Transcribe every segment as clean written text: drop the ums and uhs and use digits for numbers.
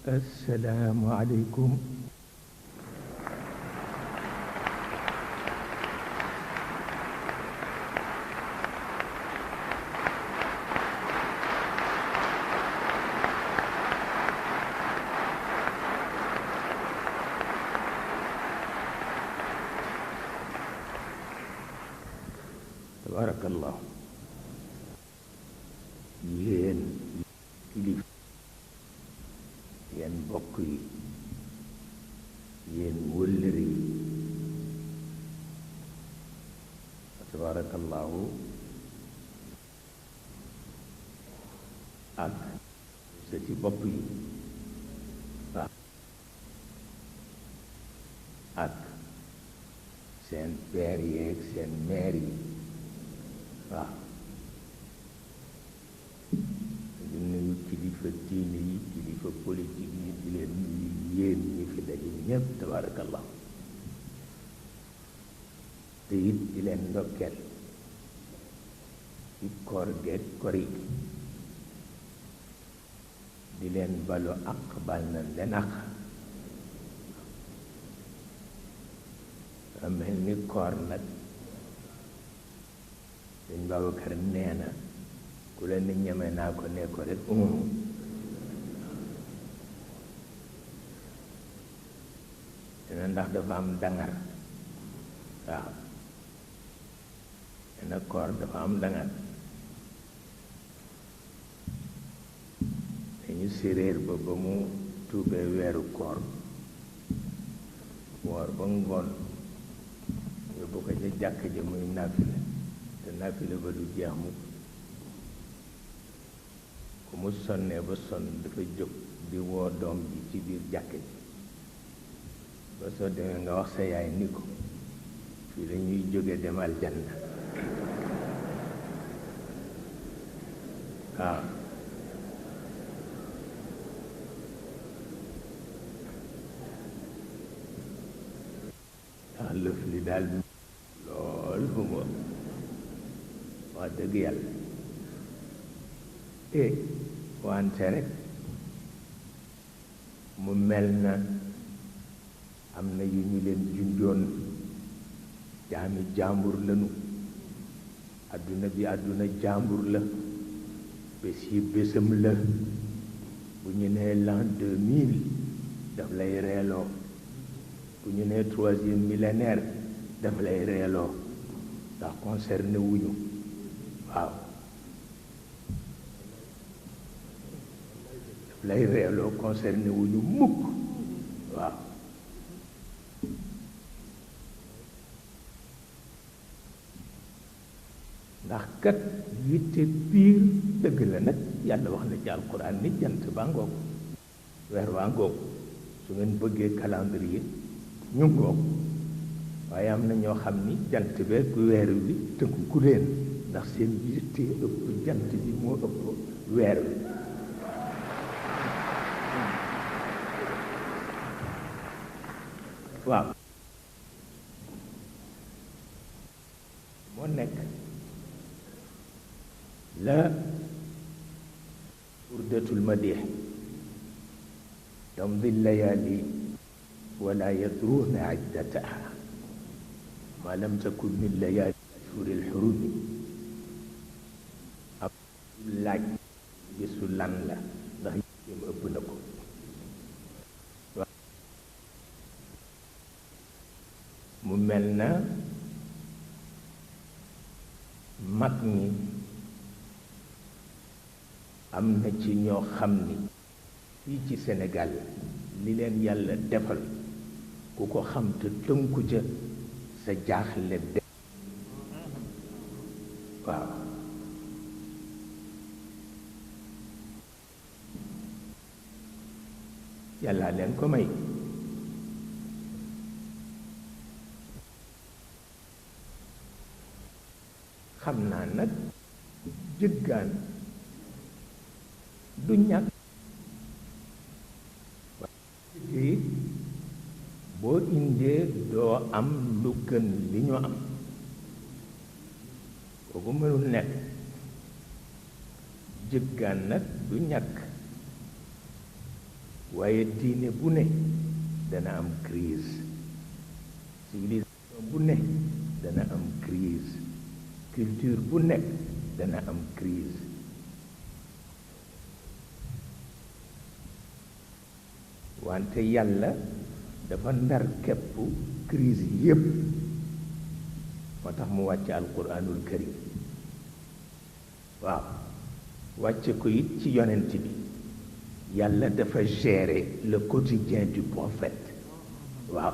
السلام عليكم. تبارك الله. yéen kilif yéen mbokk yi yéen wëllëri yi tabarakallahu ak sa ci bopp yi waaw ak seen père yeeg seen mère yi waaw di nuyu kilifa diine yi kilifa politique yi di leen nuyu yéen ñi fi daje ñépp tabarakallah te it di leen ndokkeel ci koor geeg kori gi di leen balu ak bal na leen ak mel ni koor nag dañ Babacar nee na ku leen ni ñeme naa ko ne ko rek dina ndax dafa am dangar waaw dina koor dafa am dangar dañu séréer ba mu tuubee weeru koor woor ba ngoon yóbbu ko ca jàkk ja muy nafile te nafile ba du jeex mu ku mu sonnee ba sonn dafa jóg di woo doom ji ci biir jàkk ji ba soo demee nga wax sa yaay ni ko fii la ñuy jóge dem aljanna waaw ndax lëf li daal lool fu mu wax dëgg yàlla wante rek mu mel na am na yu ñu leen junjoon jaami jàmbur lanu àdduna bi àdduna jàmbur la bés yi bésam la bu ñu nee l'an 2000 daf lay reeloo bu ñu nee 3e millénaire daf lay reeloo ndax concerné wuñu waaw daf lay reeloo concerné wuñu mukk waaw ndax kat yitte biir dëgg la nag yàlla wax na ci alquran ni jant baa ngoog weer waa ngoog su ngeen bëggee calendrier ñu ngoog waaye am na ñoo xam ni jant beeg weer wi tënku ku leen ndax seen yitte ëpp jant bi moo ëpp weer wi waaw moo nekk la burdatul madih tamdi layali wala yadruuna iddataha ma lam takun min layali ashhuri alxurumi ab laaj bisu lan la ndax yéem ëpp na ko mu mel na mag ñi am na ci ñoo xam ni fii ci Sénégal li leen yàlla defal ku ko xam te tënku ca sa jaaxle de waaw yàlla leen ko may xam naa nag jëggaan du ñàkk waaye boo indee doo am lu gën li ñu am kooku mënul nekk jëggaan nag du ñàkk waaye diine bu ne dana am crise, civilisation bu ne dana am crise, culture bu nekk dana am crise. wante yàlla dafa ndar képp crise yépp, moo tax mu wàcce alquranul karim. waaw wàcce ko it ci yonent bi. yàlla dafa gérer le quotidien du prophète. waaw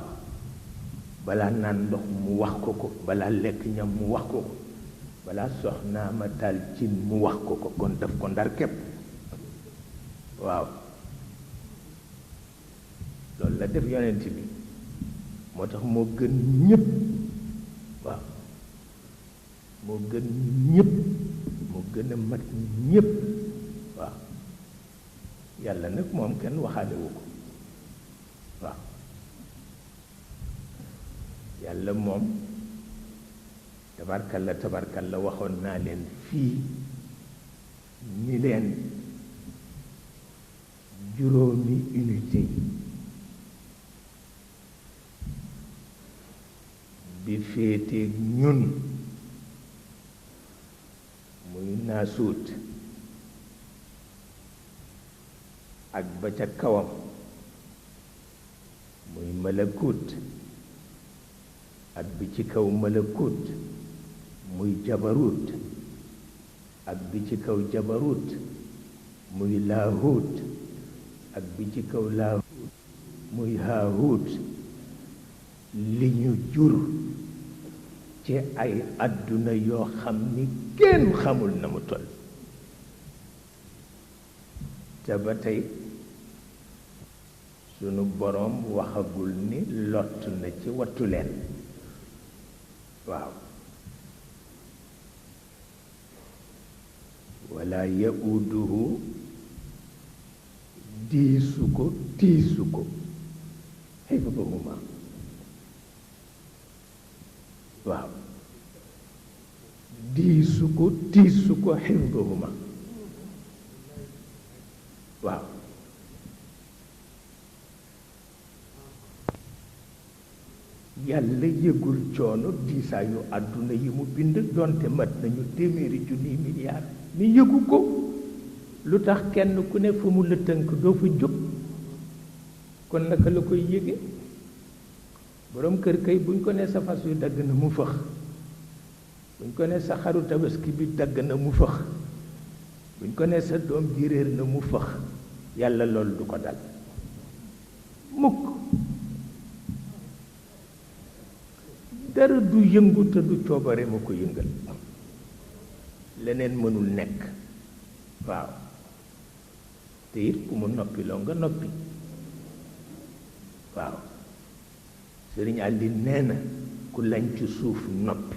balaa naan ndox mu wax ko ko, balaa lekk ñam mu wax ko ko, balaa soxnaa ma taal cin mu wax ko ko, kon daf ko ndar képp. waaw loolu la def yonent bi, moo tax moo gën ñépp. waaw moo gën ñépp, moo gën a mat ñépp. waaw yàlla nag moom kenn waxaalewu ko. waaw yàlla moom tabarkalla waxoon naa leen fii ni leen juróomi unité yi bi féeteeg ñun muy naasuut ak ba ca kawam muy malakut, ak bi ci kaw malakut muy jabarut, ak bi ci kaw jabarut muy laahut, ak bi ci kaw laahut muy haahut. li ñu jur ci ay àdduna yoo xam ni kenn xamul na mu toll, te ba tey sunu boroom waxagul ni lott na ci wattu leen. waaw wala yauduhu diisu ko tiisu ko xifduhuma. waaw diisu ko tiisu ko xifduhuma. waaw yàlla yëgul coono diisaayu àdduna yi mu bind donte mat nañu téeméeri junniy milliards, ni yëgu ko. lu tax kenn ku ne fu mu la tënk doo fa jóg, kon naka la koy yëge? boroom kër kay buñ ko ne sa fas yu dagg na mu fëx, buñ ko ne sa xaru tabaski bi dagg na mu fëx, buñ ko ne sa doom ji réer na mu fëx, yàlla loolu du ko dal mukk. dara du yëngu te du coobare ma ko yëngal, leneen mënul nekk. waaw te it ku mu noppi loo nga noppi. waaw Serigne Ali nee na ku lañ ci suuf noppi.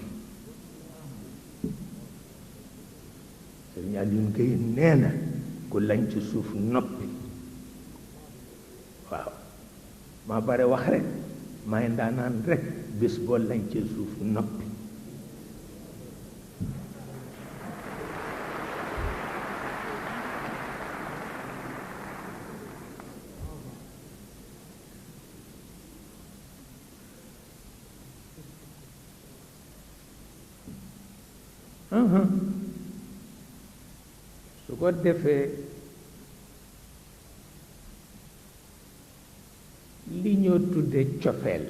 Serigne Aliou Gueye nee na ku lañ ci suuf noppi. waaw maa bare wax rek, maay ndaanaan rek, bés boo lañ ci suuf noppi. su ko defee li ñoo tudde cofeel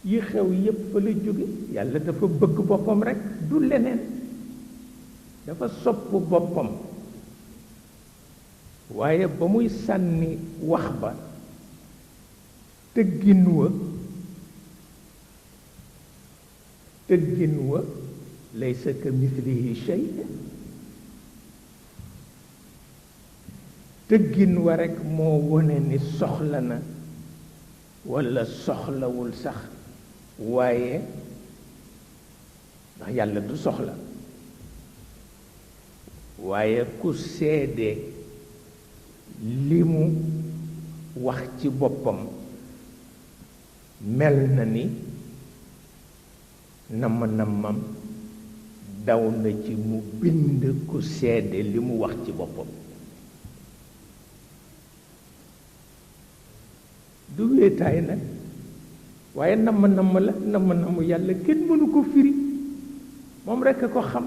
yi xew yépp fa la jóge. yàlla dafa bëgg boppam rekk, du leneen. dafa sopp boppam, waaye ba muy sànni wax ba tëggin wa laysa ka mithlihi shay. tëggin wa rekk moo wone ni soxla na walla soxlawul sax, waaye ndax yàlla du soxla. waaye ku seede li mu wax ci boppam mel na ni nammam daw na ci mu bind ku seede li mu wax ci boppam. du wéetaay nag waaye namm la namm yàlla kenn mënu ko firi moom rekk a ko xam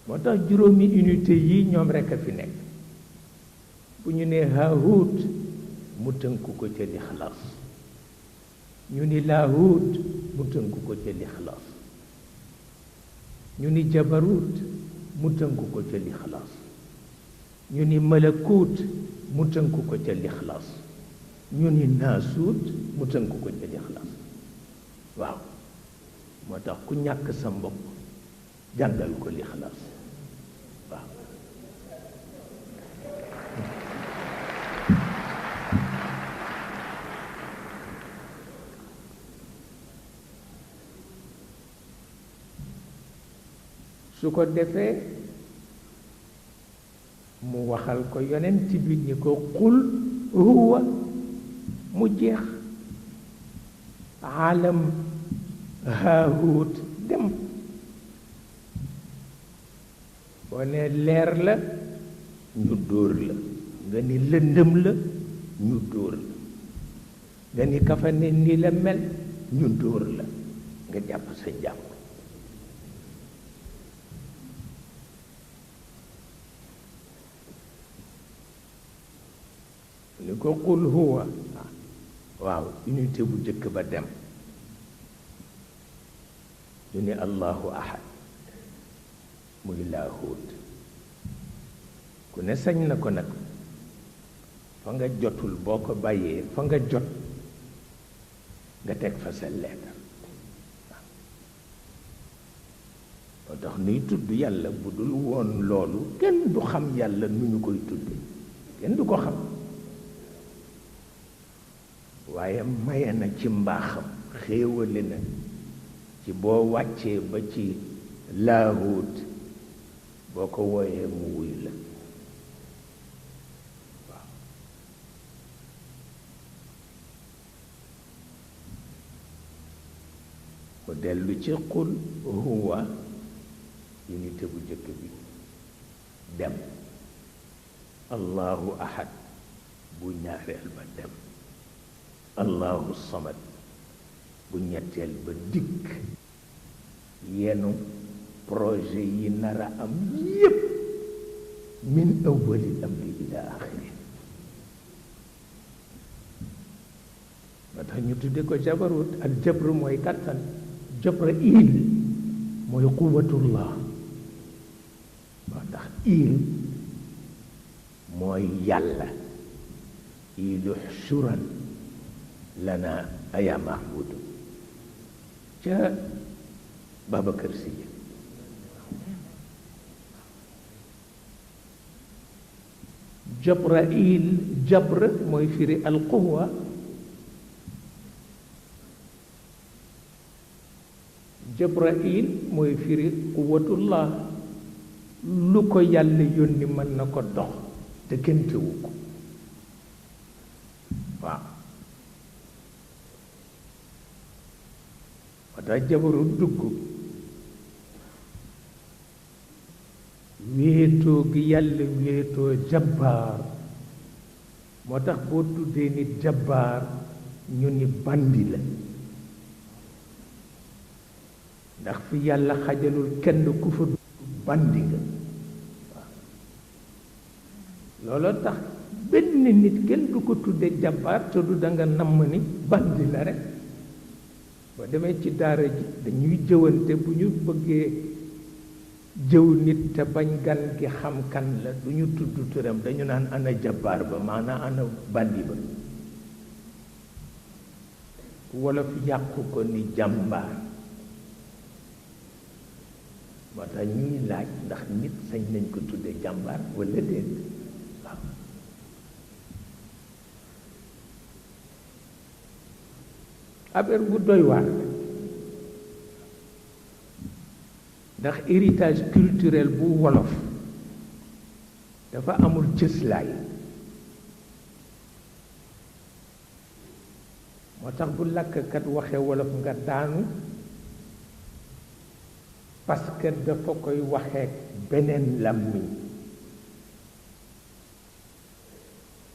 moo tax juróomi unité yi ñoom rekk a fi nekk bu ñu nee haahut mu tënku ko ca lixlaas ñu ni laahut mu tënku ko ca lixlaas ñu ni jabarut mu tënku ko ca lixlaas ñu ni malakut mu tënku ko ca lixlaas ñu ni naasuut mu tënku ko ca lixlaas waaw moo tax ku ñàkk sa mbokk jàngal ko lixlaas waaw su ko defee mu waxal ko yonent bi ni ko qul huwa mu jeex aalam haahut dem boo ne leer la ñu dóor la nga ni lëndëm la ñu dóor la nga ni kafa ne ni la mel ñu dóor la nga jàpp sa jàpp ni ko qul huwa waaw unité bu jëkk ba dem ñu ni allahu ahad muy laahut ku ne sañ na ko nag fa nga jotul boo ko bàyyee fa nga jot nga teg fa sa leetar moo tax nuy tudd yàlla bu dul woon loolu kenn du xam yàlla nu ñu koy tudde kenn du ko xam waaye maye na ci mbaaxam xéewale na ci boo wàccee ba ci laahut boo ko wooyee mu wuy la waaw mu dellu ci qul huwa unité bu jëkk bi dem allahu ahad bu ñaareel ba dem allahu samad bu ñetteel ba dikk yenu projet yi nar a am yépp min awwalil amri ila axiri moo tax ñu tudde ko jabarut ak jabru mooy kattan jabra il mooy quwatullah moo tax il mooy yàlla ilu xusuran lana aya mahmudu ca Babacar Si Jabrail jabr mooy firi alquwa Jabrail mooy firi quwatullah lu ko yàlla yónni mën na ko dox te kenn tewu ko waaw wata jabaru dugg wéetoo gi yàlla wéetoo jabbaar moo tax boo tuddee nit jabbaar ñu ni bandi la ndax fi yàlla xajalul kenn ku fa bandi nga waaw looloo tax benn nit kenn du ko tudde jabbaar te du danga namm ni bandi la rek boo demee ci daara ji dañuy jëwante bu ñu bëggee jëw nit te bañ gan gi xam kan la du ñu tudd turam dañu naan ana jabbaar ba maanaam ana bandi ba wolof yàqu ko ni jàmbaar moo tax ñuy laaj ndax nit sañ nañ ko tudde jàmbaar walla déet waaw affaire bu doy waar ndax héritage culturel bu wolof dafa amul cëslaay moo tax bu làkkkat waxe wolof nga daanu parce que dafa koy waxee beneen làmmiñ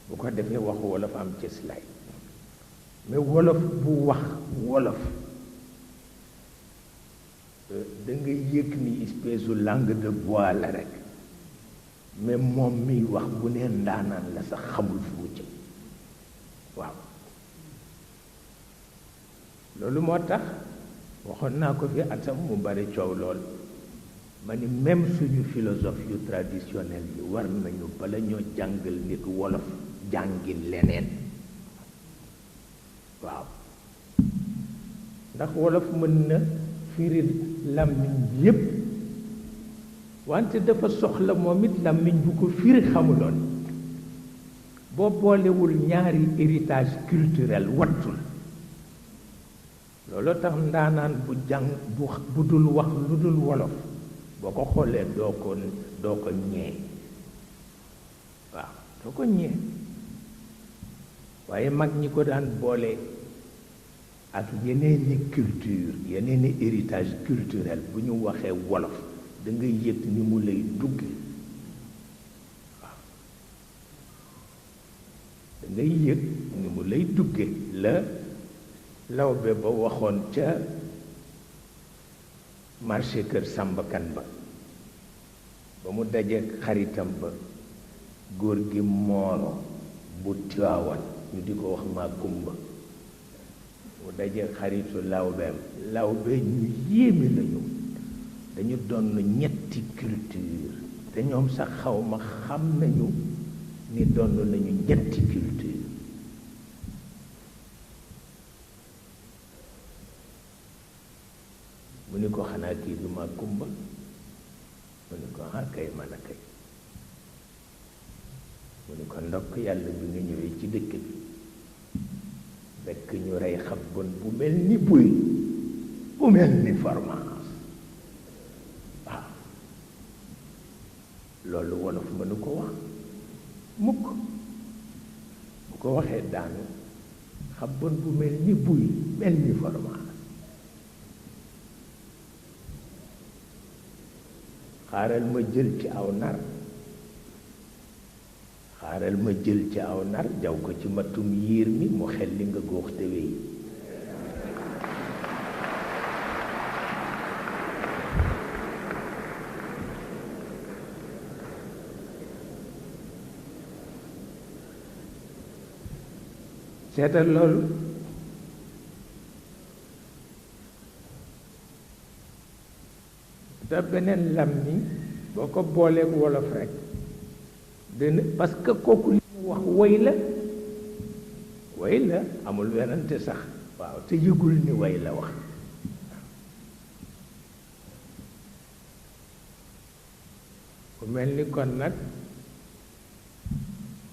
bu ko defee waxu wolof am cëslaay mais wolof bu wax wolof da nga yëg ni espèce de langue de bois la rek mais moom miy wax bu nee ndaanaan la sax xamul fu mu jëm waaw loolu moo tax waxoon naa ko fi atam mu bari coow lool ma ni même suñu philosophe yu traditionnel yi war nañu bala ñoo jàngal nit wolof jàngin leneen waaw ndax wolof mën na firi làmmiñ yépp wante dafa soxla moom it làmmiñ bu ko firi xamuloon boo boolewul ñaari héritage culturel wattul loolu tax ndaanaan bu jàng bu dul wax lu dul wolof boo ko xoolee doo ko ñee waaw doo ko ñee waaye mag ñi ko daan boole ak yeneeni culture yeneeni héritage culturel bu ñu waxee wolof da ngay yëg ni mu lay dugge waaw da ngay yëg ni mu lay dugge la lawbe ba waxoon ca marché kër sàmbakan ba mu dajee xaritam ba góor gi mooro bu Tiwaawan ñu di ko wax maa kumba mu dajee xaritu lawbe ñu yéeme lañu dañu doon ñetti culture te ñoom sax xawma xam nañu ni doon nañu ñetti culture mu ni ko xanaa kii du ma kumba mu ni ko kay man a kay mu ni ko ndokk yàlla bi nga ñëwee ci dëkk bi fekk ñu rey xabbon bu mel ni buy bu mel ni fromage waaw loolu wolof mënu ko wax mukk bu ko waxee daanu xabbon bu mel ni buy mel ni fromage xaaral ma jël ci aw nar jaw ko ci matum yiir mi mu xel li nga góox te wéy seetal loolu te beneen làmmiñ boo ko booleeg wolof rek dana parce que kooku li mu wax woy la amul werante sax waaw te yëgul ni woy la wax ku mel ni kon nag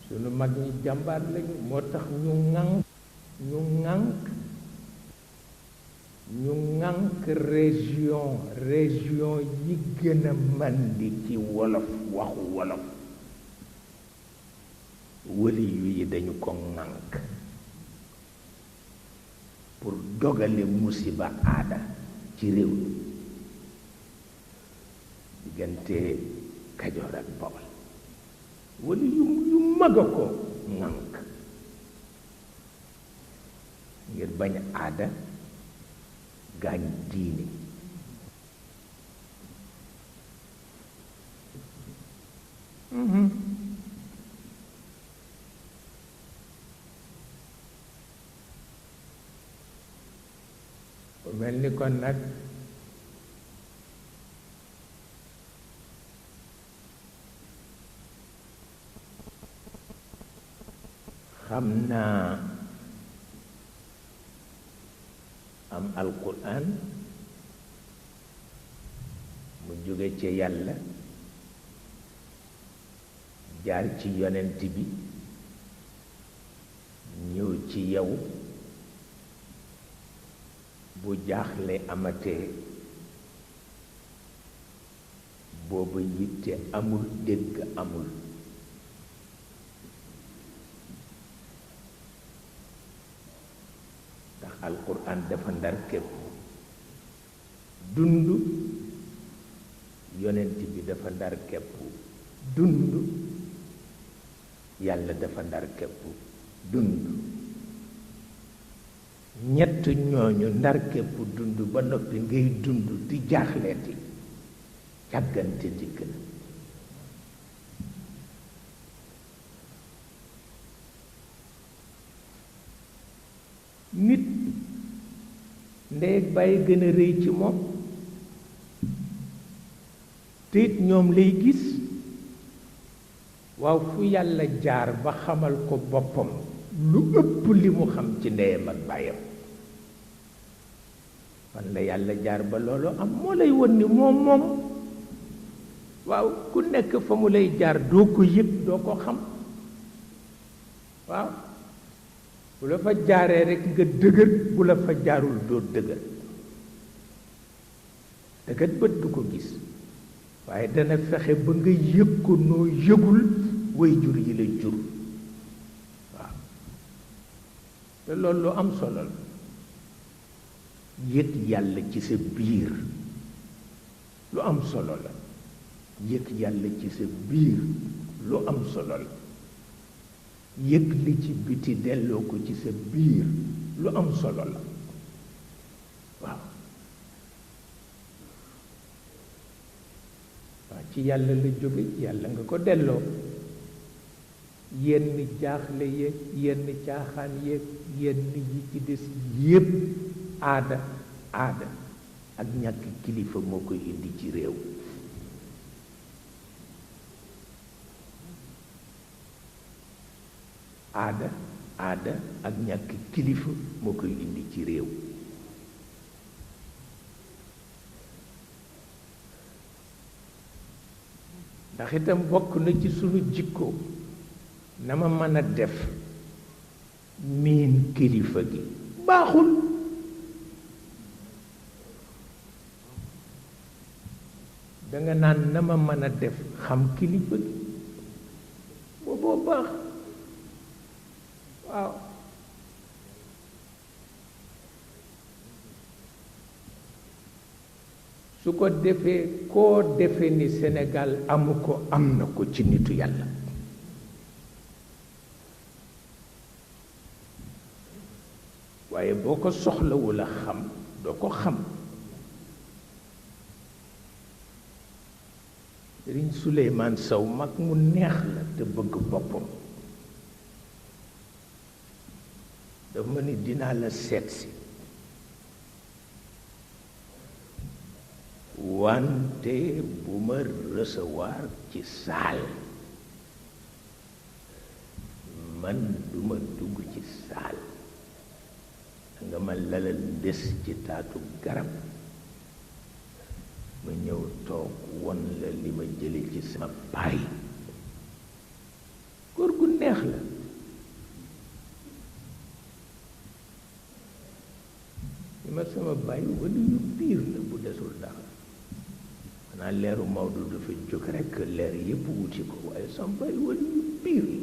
sunu mag ñi jàmbaar lañu moo tax ñu ŋànk région yi gën a màndi ci wolof waxu wolof wëli yi dañu ko ŋànk pour dogale musiba aada ci réew mi diggante Kajoor ak Bawol wëli yu mag a ko ŋànk ngir bañ aada gaañ diine bu mel ni kon nag xam naa am alquran mu jóge ci yàlla jaar ci yonent bi ñëw ci yow bu jaaxle amatee booba yitte amul dégg amul ndax alquran dafa ndar képp dund yonent bi dafa ndar képp dund yàlla dafa ndar képp dund ñett ñooñu ndar képp dund ba noppi ngay dund di jaaxleeti càggante dikk na nit ndey ak bàyyi gën a rëy ci moom te it ñoom lay gis waaw fu yàlla jaar ba xamal ko boppam lu ëpp li mu xam ci ndeyam ak bàyyam fan la yàlla jaar ba loolu am moo lay won ni moom waaw ku nekk fa mu lay jaar doo ko yëg doo ko xam waaw bu la fa jaaree rekk nga dëgër bu la fa jaarul doo dëgër dëgër bët du ko gis waaye dana fexe ba nga yëg ko noo yëgul way jur yi la jur waaw te loolu lu am solo la yëg yàlla ci sa biir lu am solo la yëg yàlla ci sa biir lu am solo la yëg li ci biti delloo ko ci sa biir lu am solo la waaw waaw ci yàlla la jóge yàlla nga ko delloo yenn jaaxle yeeg yenn caaxaan yeeg yenn yi ci des yépp aada ak ñàkk kilifa moo koy indi ci réew aada ak ñàkk kilifa moo koy indi ci réew ndax itam bokk na ci sunu jikko na ma mën a def miin kilifa gi baaxul danga naan na ma mën a def xam kilifa gi booboo baax waaw su ko defee koo defee ni Sénégal amu ko am na ko ci nitu yàlla waaye boo ko soxlawul a xam doo ko xam Sëriñ Suleymaan Sow mag mu neex la te bëgg boppam daf ma ni dinaa la seetsi wante bu ma recevoir ci saal man duma dugg ci saal nga ma lalal des ci taatu garab ma ñëw toog won la li ma jële ci sama baay góor gu neex la li ma sama baay wala yu biir la bu desul dara xanaa leeru Maodo dafa jóg rekk leer yépp wuti ko waaye sama baay wala yu biir la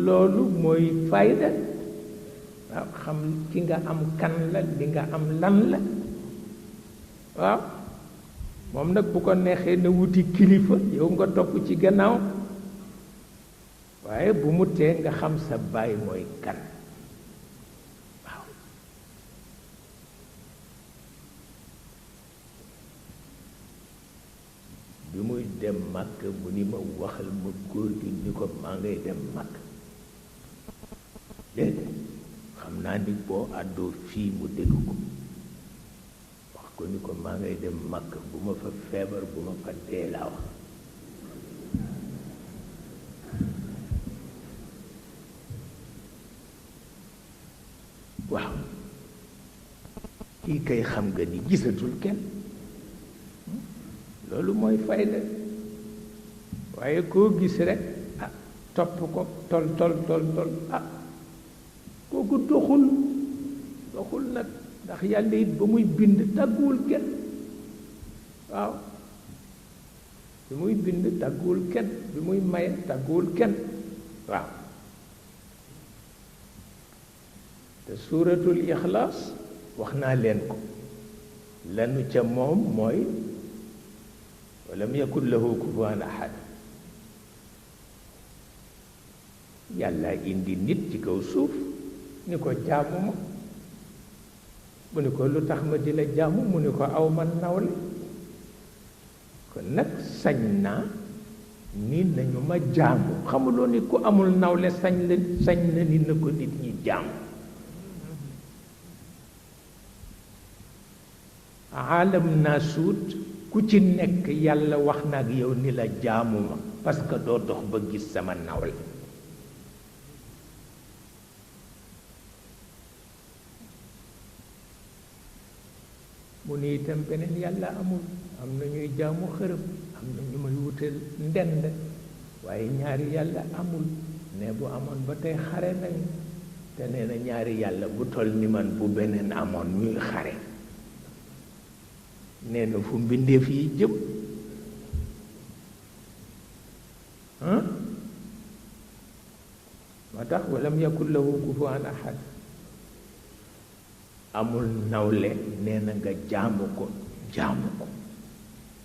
loolu mooy fayda waaw xam ki nga am kan la li nga am lan la waaw moom nag bu ko neexee na wuti kilifa yow nga topp ci gannaaw waaye bu mu tee nga xam sa baay mooy kan waaw bi muy dem màkk mu ni ma waxal ma góor gi ni ko maa ngay dem màkk dégg xam naa ni boo àddoo fii mu dégg ko wax ko ni ko maa ngay dem màkk bu ma fa feebar bu ma fa dee laa wax waaw kii kay xam nga ni gisatul kenn loolu mooy fayda waaye koo gis rek ah topp ko tol ah kooku doxul nag ndax yàlla it ba muy bind tàgguwul kenn waaw bi muy bind tàgguwul kenn bi muy maye tàgguwul kenn waaw te suuratul ixlaas wax naa leen ko lanu ca moom mooy walam yakun lahu kufuwan ahad. yàlla indi nit ci kaw suuf ni ko jaamu ma, mu ni ko lu tax ma di la jaamu, mu ni ko aw man nawle, kon nag sañ naa ni nañu ma jaamu. xamuloo ni ku amul nawle sañ na ni na ko nit ñi jaamu. aalam naasuut ku ci nekk yàlla wax na ak yow ni la jaamu ma, parce que doo dox ba gis sama nawle. mu ni itam beneen yàlla amul. am na ñuy jaamu xërëm, am na ñu may wutal ndend, waaye ñaari yàlla amul. ne bu amoon ba tey xare nañu, te nee na ñaari yàlla bu toll ni man bu beneen amoon ñuy xare, nee na fu mbindeef yi jëm. moo tax walam yakun lahu kufuwan ahad. amul nawle nee na nga jaamu ko.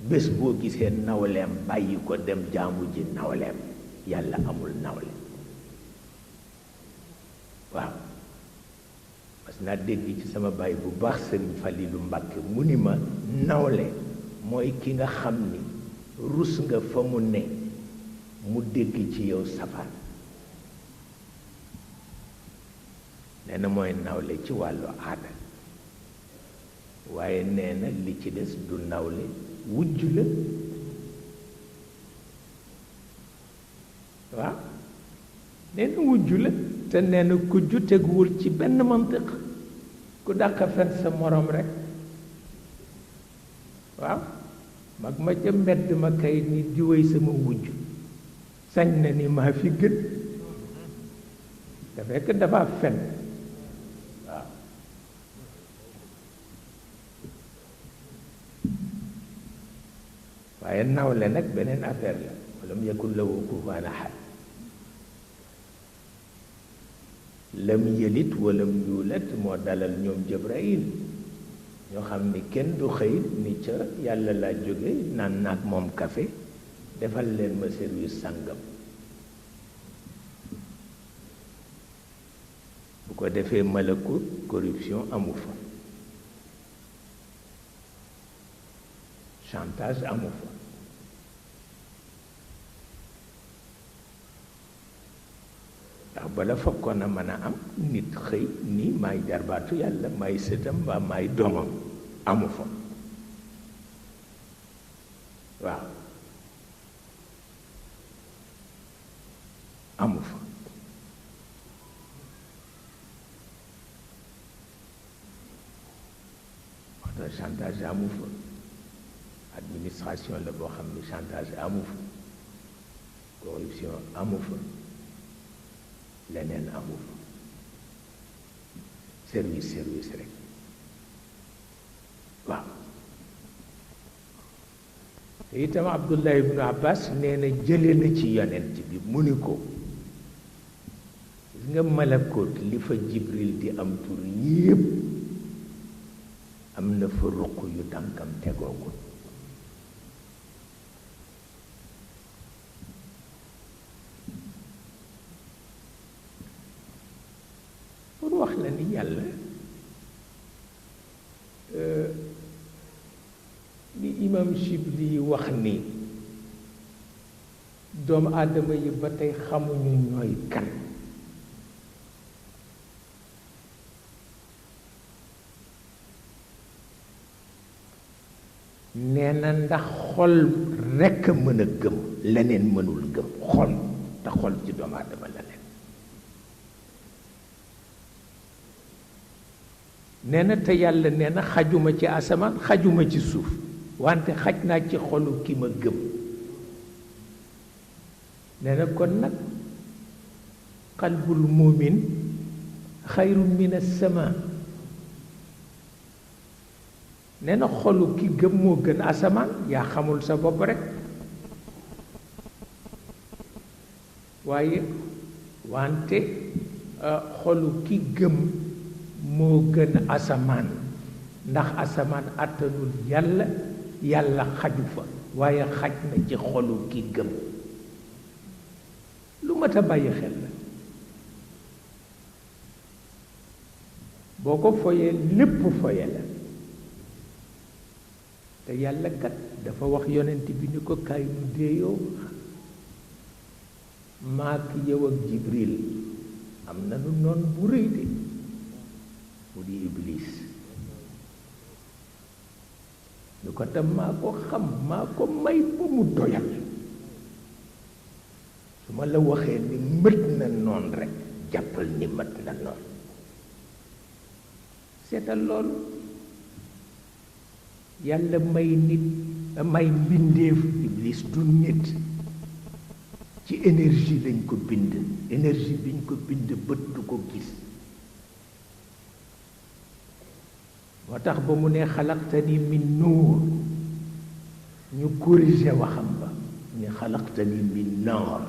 bés boo gisee nawleem bàyyi ko dem jaamu ji nawleem, yàlla amul nawle. waaw parce que naa dégg ci sama baay bu baax Sëriñ Falilu Mbàkke mu ni ma nawle mooy ki nga xam ni rus nga fa mu ne mu dégg ci yow safaan. nee na mooy nawle ci wàllu aada, waaye nee na li ci des du nawle, wujj la. waaw nee na wujj la, te nee na ku ju teguwul ci benn mantiq, ku dàq fen sa morom rek. waaw mag ma ca mbedd ma kay ni diwéy sama wujj sañ na ni maa fi gën, te fekk dafa fen. waaw waaye nawle nag beneen affaire la. walam yakun lahu kufuwan ahad. lam yëlit walam yuulat moo dalal ñoom Jibril, ñoo xam ni kenn du xëy ni ca yàlla laa jóge naan naag moom café defal leen ma service sàngam. bu ko defee malakut corruption amu fa, chantage amu fa. ndax bala fekkoon a mën a am nit xëy ni maay jarbaatu yàlla, maay sëtam mbaa maay doomam, amu fa. waaw amu fa. waxta chantage amu fa. administration la boo xam ni chantage amu fa, corruption amu fa, leneen amu fa. service rek. waaw te itam Abdullah ibnu Abbas nee na jële na ci yonent bi mu ni ko gis nga malakoot li fa Jibril di am tur yépp am na fa ruq yu tànkam tegoogul. wax la ni yàlla li imam Shibli yi wax ni doomu aadama yi ba tey xamuñu ñooy kan. nee na ndax xol rekk a mën a gëm, leneen mënul gëm. xol te xol ci doomu aadama la leen. nee na te yàlla nee na xajuma ci asamaan xajuma ci suuf, wante xaj naa ci xolu ki ma gëm. nee na kon nag qalbul muumin xayrun min as-samaa. nee na xolu ki gëm moo gën asamaan. yaa xamul sa bopp rekk. waaye wante xolu ki gëm moo gën asamaan, ndax asamaan àttanul yàlla, yàlla xaju fa waaye xaj na ci xolu ki gëm lu mat a bàyyi xel la boo ko foyee lépp foye la te yàlla kat dafa wax yonent bi ni ko kaay nu déeyoo maak yow ak Jibril am na nu noon bu rëy de mu di Iblis lu ko tam maa ko xam maa ko may ba mu doyal su ma la waxee ni mët na noon rekk jàppal ni mët na noon seetal loolu yàlla may nit may mbindeef Iblis du nit ci énergie lañ ko bind énergie biñ ko bind bët du ko gis moo tax ba mu ne xalaqtani min nuur ñu corrigé waxam ba ni xalaqtani min naar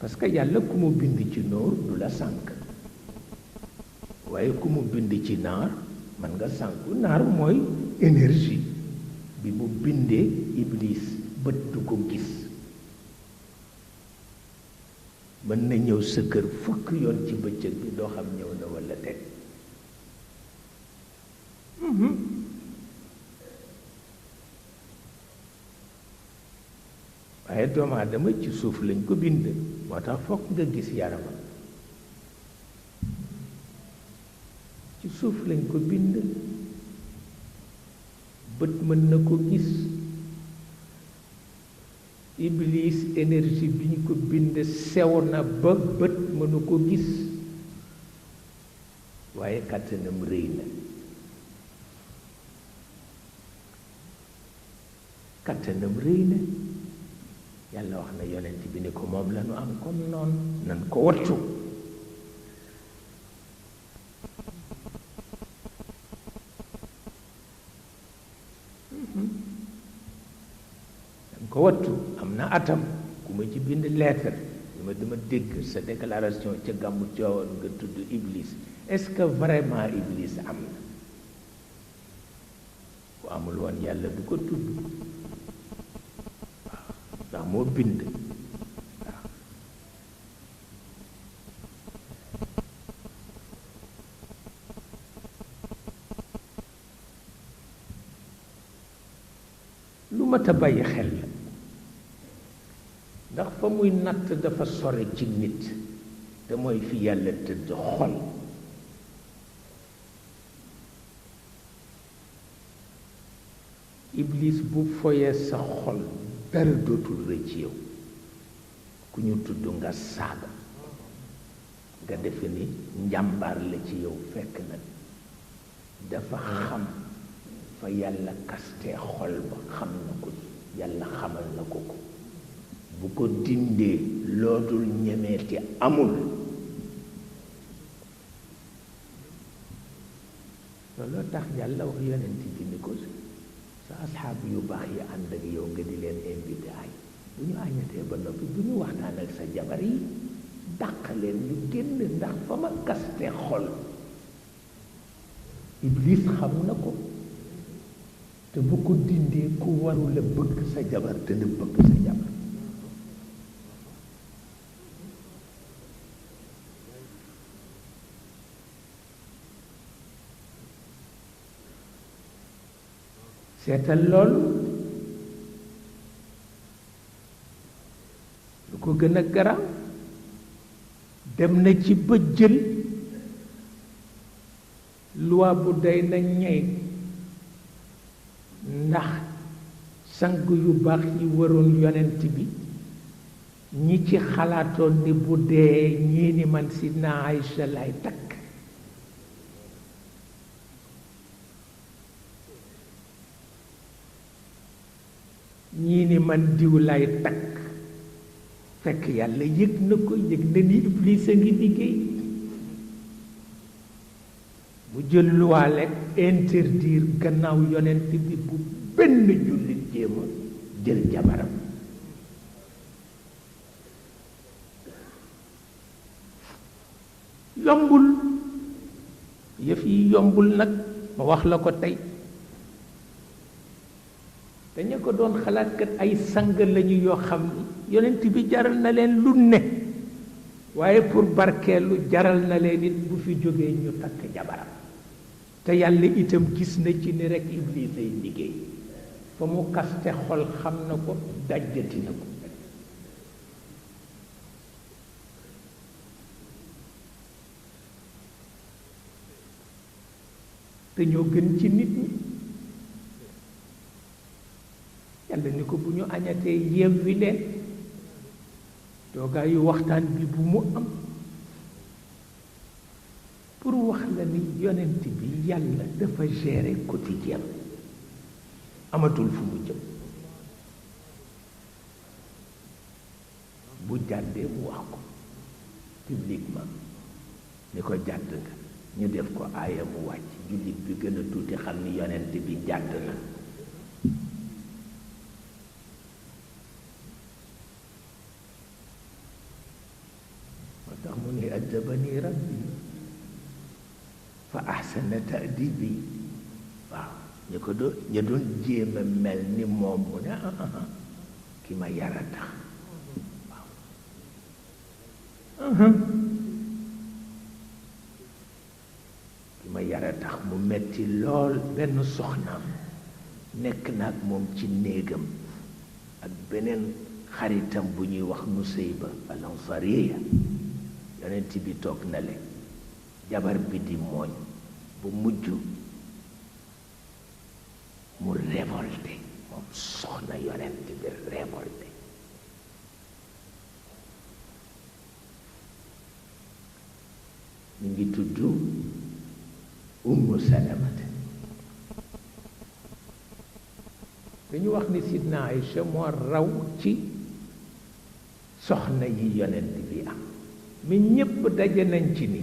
parce que yàlla ku mu bind ci nuur du la sànk waaye ku mu bind ci naar man nga sànku naar mooy énergie bi mu bindee Iblis bët du ko gis mën na ñëw sa kër fukk yoon ci bëccëg bi doo xam ñëw na walla déet waaye doomu aadama ci suuf lañ ko bind moo tax fokk nga gis yaramam ci suuf lañ ko bind bët mën na ko gis Iblis énergie bi ñu ko bind sew na ba bët mënu ko gis waaye kàttanam rëy na kàttanam rëy na yàlla wax na yonent bi ni ko moom la nu am comme noonu nan ko wattu ko wattu am na atam ku ma ci bind lettre dama dégg sa déclaration ca gàmmu Tiwaawan nga tudd Iblis est-ce que vraiment Iblis am na ku amul woon yàlla du ko tudd waaw ndax moo bind waaw lu mat a bàyyi xel la ndax fa muy natt dafa sore ci nit te mooy fi yàlla tëdd xol Iblis bu foyee sa xol dara dootul rëy ci yow ku ñu tudd nga saaga nga defe ni njàmbaar la ci yow fekk na dafa xam fa yàlla kastee xol ba xam na ko yàlla xamal na ko ko bu ko dindee loodul ñemeeti amul looloo tax yàlla wax yonent bi ni ko sa asxaab yu baax yi ànd ak yow nga di leen invité ay bu ñu añatee ba noppi bu ñu waxtaan ak sa jabar yi dàq leen lu génn ndax fa ma kaste xol Iblis xam na ko te bu ko dindee ku warula bëgg sa jabar dana bëgg sa jabar seetal loolu lu ko gën a garaaw dem na ci ba jël loi bu day na ñey ndax sang yu baax yi waroon yonent bi ñi ci xalaatoon ni bu dee ñii ni man Sidna Aïcha lay takk ñii ni man diw lay takk fekk yàlla yëg na ko yëg na ni Iblis a ngi liggéey mu jël loi lekk interdire gannaaw yonent bi bu benn jullit jéema jël jabaram yombul yëf yi yombul nag ma wax la ko tey dañu ko doon xalaat kat ay sang lañu yoo xam ni yonent bi jaral na leen lu ne waaye pour barkeelu jaral na leen it bu fi jógee ñu takk jabaram te yàlla itam gis na ci ni rekk Iblis ay liggéey fa mu kaste xol xam na ko dajjati na ko te ñoo gën ci nit ñi yàlla ni ko bu ñu añatee yewwi leen toogaayu waxtaan bi bu mu am pour wax la ni yonent bi yàlla dafa gérer quotidien amatul fu mu jëm bu jàddee mu wax ko publiquement ni ko jàdd nga ñu def ko aaya mu wàcc jullit bi gën a tuuti xam ni yonent bi jàdd na moo tax mu ne addabani rabbi fa ahsana ta'dibi waaw ñu ko doon ñu doon jéem a mel ni moom mu ne ki ma yara tax waaw ki ma yara tax mu metti lool benn soxnaam nekk na ak moom ci néegam ak beneen xaritam bu ñuy wax Nusayba al-Ansariya yonent bi toog na le jabar bi di mooñ bu mujj mu révolté moom soxna yonent bi révolté ñu ngi tudd Ummu Salamata dañu wax ni Sidna Aïcha moo raw ci soxna yi yonent bi am mais ñépp daje nañ ci ni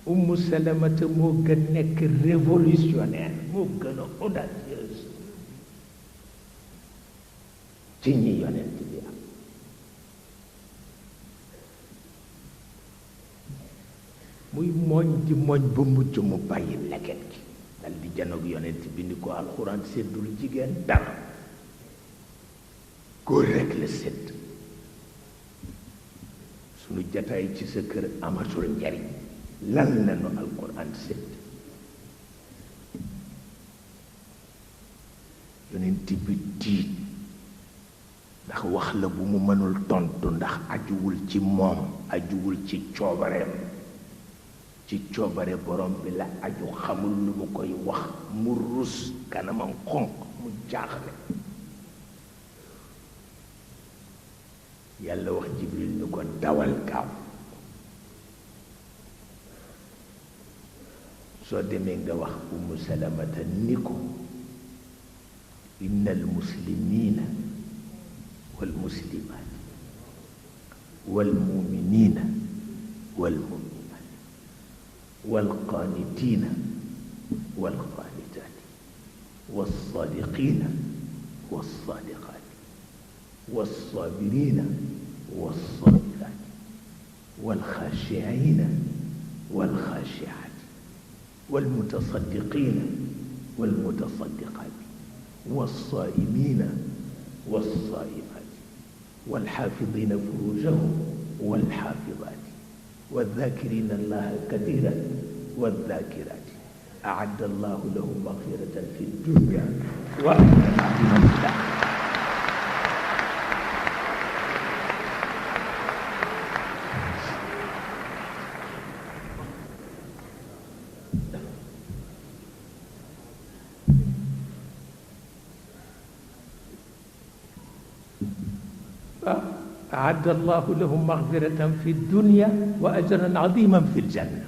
Ummu Salamata moo gën nekk révolutionnaire moo gën a audacieuse ci ñi yonent bi am muy mooñ di mooñ ba mujj mu bàyyi leket gi dal di janoog yonent bi ni ko alxuraan séddul jigéen dara góor rekk la sédd sunu jataay ci sa kër amatul njariñ lan la nu alxuraan sédd yonent bi tiit ndax wax la bu mu mënul tontu ndax ajuwul ci moom ajuwul ci coobareem ci coobare borom bi la aju xamul lu mu koy wax mu rus kanamam xonq mu jaaxle yàlla wax Jibril ñu ko dawal gaaw soo demee nga wax Ummu Salamata ni ko inna almuslimina walmuslimat walmuminina walmuminat والقانتين والقانتات والصادقين والصادقات والصابرين والصابرات والخاشعين والخاشعات والمتصدقين والمتصدقات والصائمين والصائمات والحافظين فروجهم والحافظات والذاكرين الله كثيرا والذاكرات أعد الله لهم مغفرة في الدنيا وأجرا عظيما في الآخرة أعد الله لهم مغفرة في الدنيا وأجرا عظيما في الجنة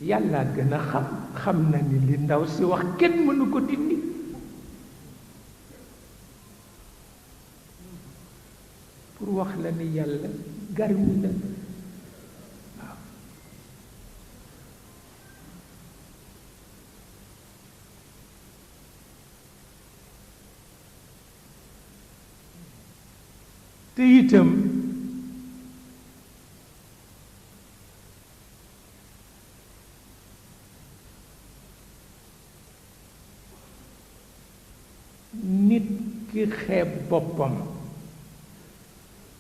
yàlla gën a xam na ni li ndaw si wax kenn mënu ko dindi pour wax la ni yàlla garmi na waaw te itam ki xeeb boppam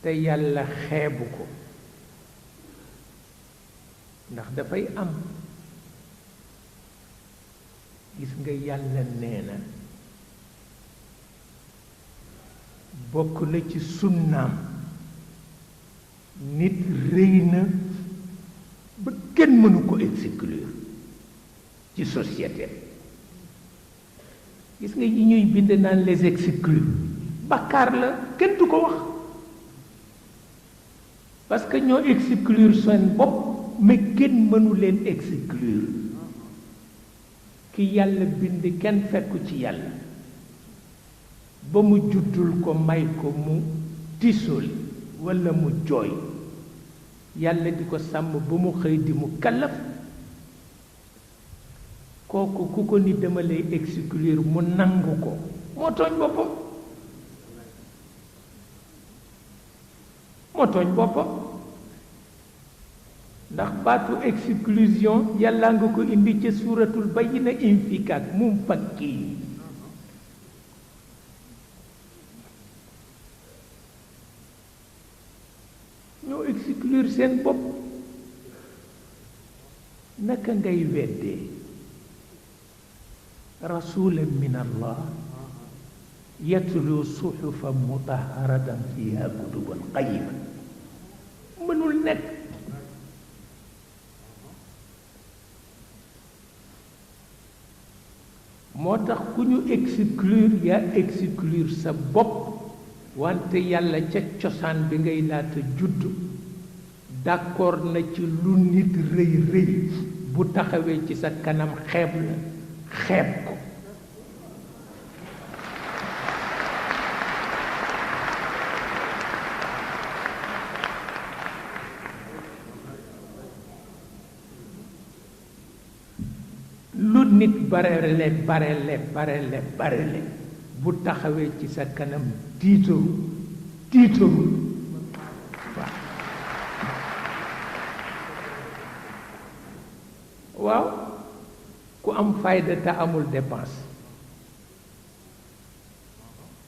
te yàlla xeebu ko ndax dafay am gis nga yàlla nee na bokk na ci sunnaam nit rëy na ba kenn mënu ko exclure ci société gis nga yi ñuy bind naan les exclus bàkkaar la kenn du ko wax parce que ñoo exclure seen bopp mais kenn mënu leen exclure ki yàlla bind kenn fekku ci yàlla ba mu juddul ko may ko mu tisoli walla mu jooy yàlla di ko sàmm ba mu xëy di mu kallaf kooku ku ko ni dama lay exclure mu nangu ko moo tooñ boppam moo tooñ boppam ndax baatu exclusion yàlla nga ko indi ca suuratul bayyina infikaak mum fakki ñoo exclure seen bopp naka ngay weddee rasulan min allah yatlu suxufan mutaharatan fiha kutuban qayima mënul nekk moo tax ku ñu exclure yaa exclure sa bopp wante yàlla ca cosaan bi ngay laata judd d'accord na ci lu nit rëy rëy bu taxawee ci sa kanam xeeb la xeeb ko lu nit barele bu taxawee ci sa kanam tiitaru waaw ku am fayda te amul dépense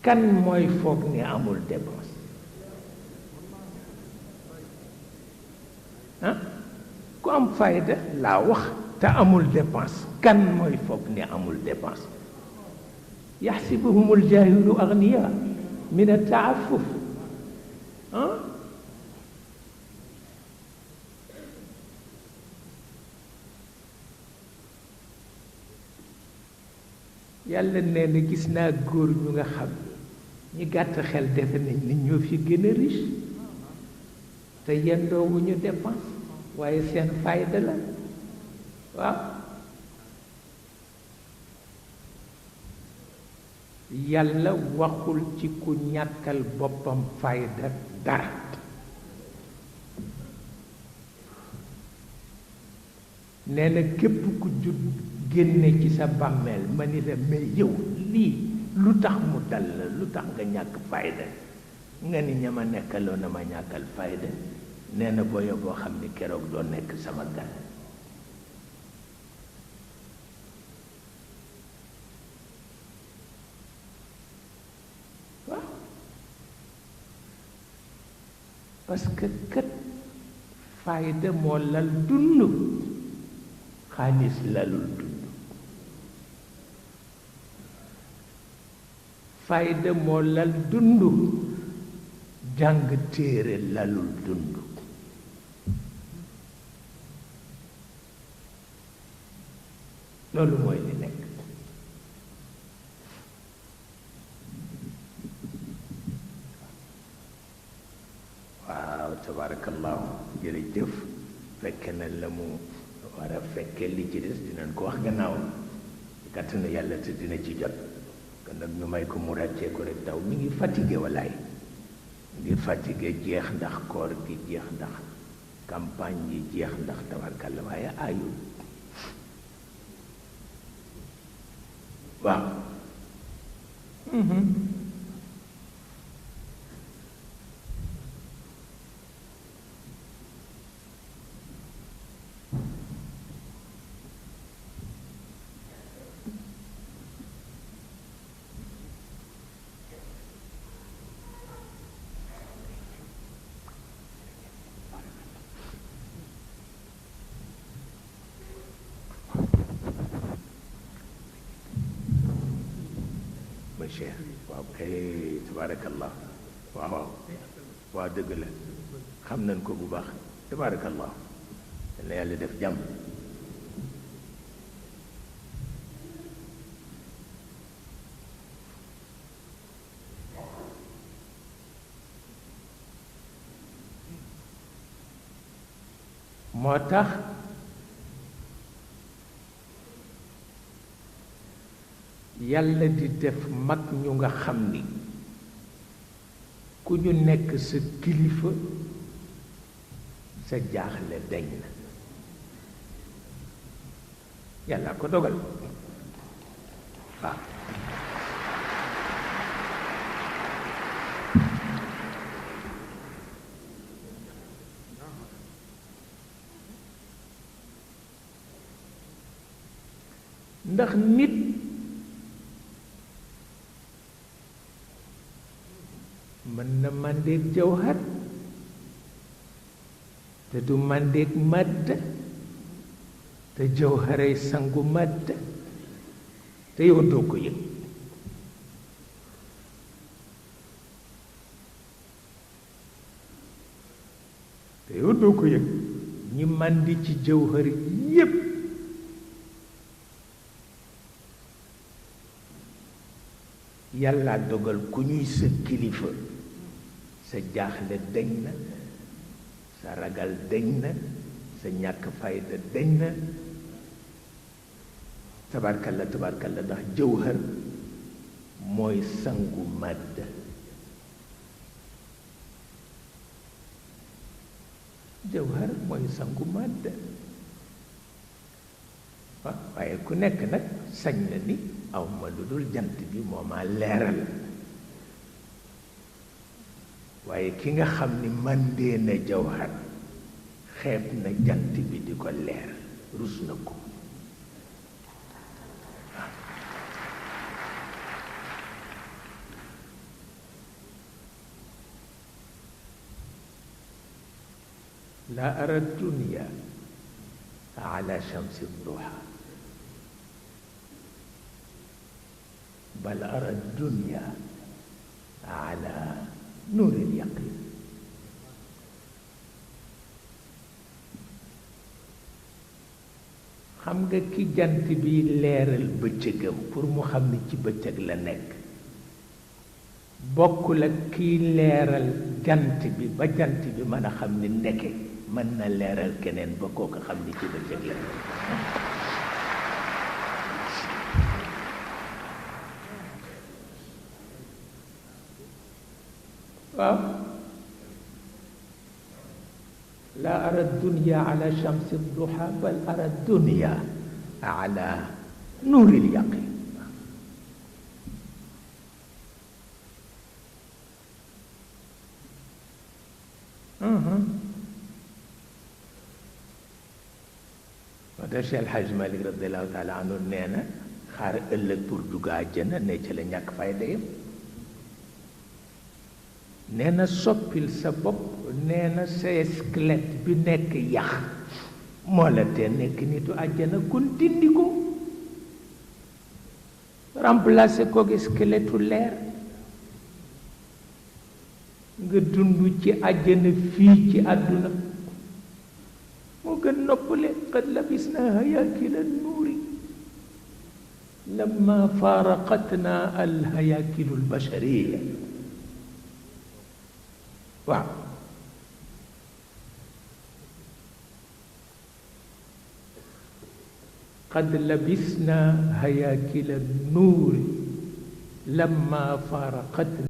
kan mooy foog ni amul dépense ah ku am fayda laa wax te amul dépense kan mooy foog ni amul dépense yaxsibuhum aljahilu agniya min ataafuf ah yàlla nee na gis naa góor ñu nga xam ñi gàtt xel defe nañ ni ñoo fi gën a riche te yendoowuñu dépense waaye seen fayda la waaw yàlla waxul ci ku ñàkkal boppam fayda dara nee na képp ku judd génne ci sa bàmmeel ma ni la mais yow lii lu tax mu dal la lu tax nga ñàkk fayda nga ni ñama nekkaloo na ma ñàkkal fayda nee na booyo boo xam ni keroog doo nekk sama gan waaw parce que kat fayda moo lal dund xaalis lalul dund fayda moo lal dund jàng téere lalul dund loolu mooy li nekk waaw tabarakallahu jërëjëf fekke na la mu war a fekkee li ci des dinañ ko wax gannaaw kàttanu yàlla te dina ci jot kon nag ñu may ko mu ràccee ko rek taw mi ngi fatigué walaay ngir fatigué jeex ndax koor gi jeex ndax campagne yi jeex ndax tabarkalla waaye aayul waaw Cheikh waaw kay tabarakallah waaw waaw waaw dëgg la xam nañ ko bu baax tabarakallah na yàlla def jàmm moo tax yàlla di def mag ñu nga xam ni ku ñu nekk sa kilifa sa jaaxle dañ na yàlla ko dogal waaw ndax nit mën na màndeeg jawhar te du màndeeg màdd te jawharay sangu màdd te yow doo ko yëg te yow doo ko yëg ñi màndi ci jawhar yépp yàlla dogal ku ñuy sa kilifa sa jaaxle dañ na sa ragal dañ na sa ñàkk fayda dañ na tabarkalla tabarkalla ndax jawhar mooy sangu màdd jawhar mooy sangu màdd waaye ku nekk nag sañ na ni aw ma lu dul jant bi moo ma leeral waaye ki nga xam ni mandee na jawhar xeeb na jant bi di ko leeral rus na ko la ara dunya ala shamsi duha bal ara dunya ala nuuri lyaqin xam nga ki jant bi leeral bëccëgam pour mu xam ni ci bëccëg la nekk bokkul ak kiy leeral jant bi ba jant bi mën a xam ni ndeke mën na leeral keneen ba kooku xam ni ci bëccëg la nekk waaw la ara dunya ala shamsi duha bal ara dunya ala nuuri lyaqin wata Cheikh El Hadj Malick radiallahu taala anhu nee na xaar ëllëg pour dugg àjjana ne ci la ñàkk fayda yam nee na soppil sa bopp nee na sa squelette bi nekk yax moo la te nekk nitu àjjana kon dindi ko remplacer ko squelettu leer nga dund ci àjjana fii ci àdduna moo gën noppale qad labisna hayakila nuuri lamma faaraqatna al hayakilu al bashariya waaw qad labisna hayakila nuuri lamma faaraqatna